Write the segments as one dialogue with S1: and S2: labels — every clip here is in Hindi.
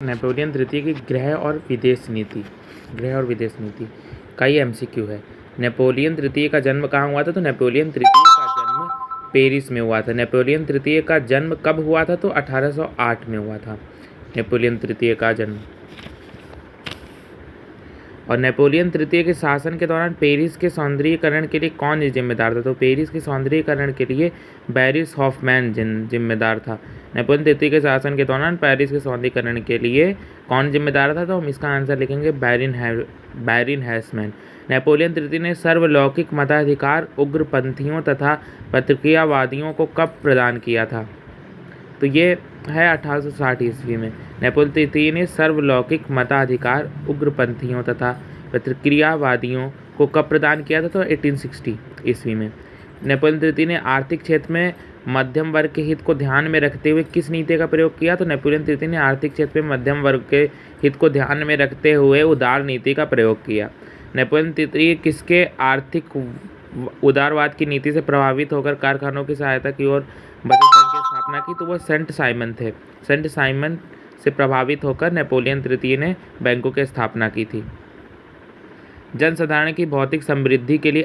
S1: नेपोलियन तृतीय की गृह और विदेश नीति का ये एमसीक्यू है। नेपोलियन तृतीय का जन्म कहाँ हुआ था? तो नेपोलियन तृतीय का जन्म पेरिस में हुआ था। नेपोलियन तृतीय का जन्म कब हुआ था? तो 1808 में हुआ था नेपोलियन तृतीय का जन्म। और नेपोलियन तृतीय के शासन के दौरान पेरिस के सौंदर्यीकरण के लिए कौन जिम्मेदार था? तो पेरिस के सौंदर्यीकरण के लिए बैरिस हॉफमैन जिम्मेदार था। नेपोलियन तृतीय के शासन के दौरान पेरिस के सौंदर्यीकरण के लिए कौन जिम्मेदार था? तो हम इसका आंसर लिखेंगे बैरिन हैसमैन। नेपोलियन तृतीय ने सर्वलौकिक मताधिकार उग्रपंथियों तथा प्रतिक्रियावादियों को कब प्रदान किया था? तो ये है 1860 ईस्वी में। नेपोलियन तृतीय ने सर्वलौकिक मताधिकार उग्रपंथियों तथा प्रतिक्रियावादियों को कब प्रदान किया था? तो 1860 ईस्वी में। नेपोलियन तृतीय ने आर्थिक क्षेत्र में मध्यम वर्ग के हित को ध्यान में रखते हुए किस नीति का प्रयोग किया? तो नेपोलियन तृतीय ने आर्थिक क्षेत्र में मध्यम वर्ग के हित को ध्यान में रखते हुए उदार नीति का प्रयोग किया। नेपोलियन तृतीय किसके आर्थिक उदारवाद की नीति से प्रभावित होकर कारखानों की सहायता की और बचत बैंक की स्थापना की? तो वह सेंट साइमन थे। सेंट साइमन से प्रभावित होकर नेपोलियन तृतीय ने बैंकों की स्थापना की थी। जनसाधारण की भौतिक समृद्धि के लिए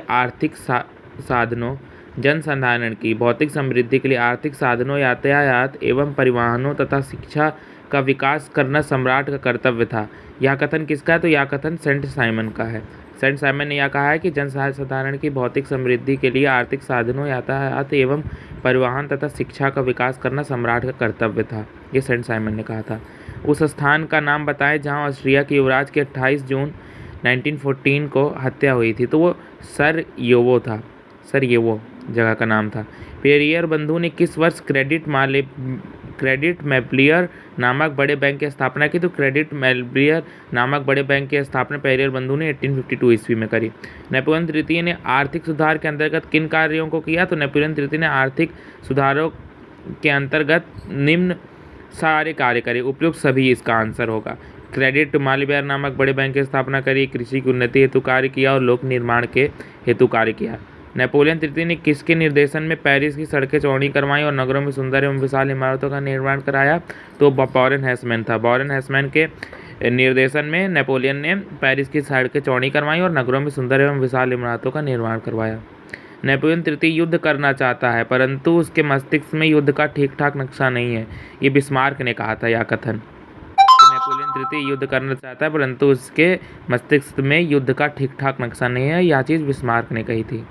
S1: आर्थिक साधनों यातायात एवं परिवहनों तथा शिक्षा का विकास करना सम्राट का कर्तव्य था। यह कथन किसका है? तो यह कथन सेंट साइमन का है। सेंट साइमन ने यह कहा है कि जनसाधारण की भौतिक समृद्धि के लिए आर्थिक साधनों, यातायात एवं परिवहन तथा शिक्षा का विकास करना सम्राट का कर्तव्य था। ये सेंट साइमन ने कहा था। उस स्थान का नाम बताएं जहां ऑस्ट्रिया के युवराज की 28 जून 1914 को हत्या हुई थी। तो वो सरयेवो था। सरयेवो जगह का नाम था। पेरियर बंधु ने किस वर्ष क्रेडिट मैप्लियर नामक बड़े बैंक की स्थापना की? तो क्रेडिट मैप्लियर नामक बड़े बैंक की स्थापना पेरियर बंधु ने 1852 ईस्वी में करी। नेपोलियन तृतीय ने आर्थिक सुधार के अंतर्गत किन कार्यों को किया? तो नेपोलियन तृतीय ने आर्थिक सुधारों के अंतर्गत निम्न सारे कार्य करे। उपयुक्त सभी इसका आंसर होगा। क्रेडिट मैप्लियर नामक बड़े बैंक की स्थापना करी, कृषि की उन्नति हेतु कार्य किया और लोक निर्माण के हेतु कार्य किया। नेपोलियन तृतीय ने किसके निर्देशन में पेरिस की सड़कें चौड़ी करवाई और नगरों में सुंदर एवं विशाल इमारतों का निर्माण कराया? तो वॉरेन हैसमैन था। वॉरेन हैसमैन के निर्देशन में नेपोलियन ने पेरिस की सड़कें चौड़ी करवाई और नगरों में सुंदर एवं विशाल इमारतों का निर्माण करवाया। नेपोलियन तृतीय युद्ध करना चाहता है परंतु उसके मस्तिष्क में युद्ध का ठीक ठाक नक्शा नहीं है। ये बिस्मार्क ने कहा था यह कथन। नेपोलियन तृतीय युद्ध करना चाहता है परंतु उसके मस्तिष्क में युद्ध का ठीक ठाक नक्शा नहीं है। यह चीज़ बिस्मार्क ने कही थी।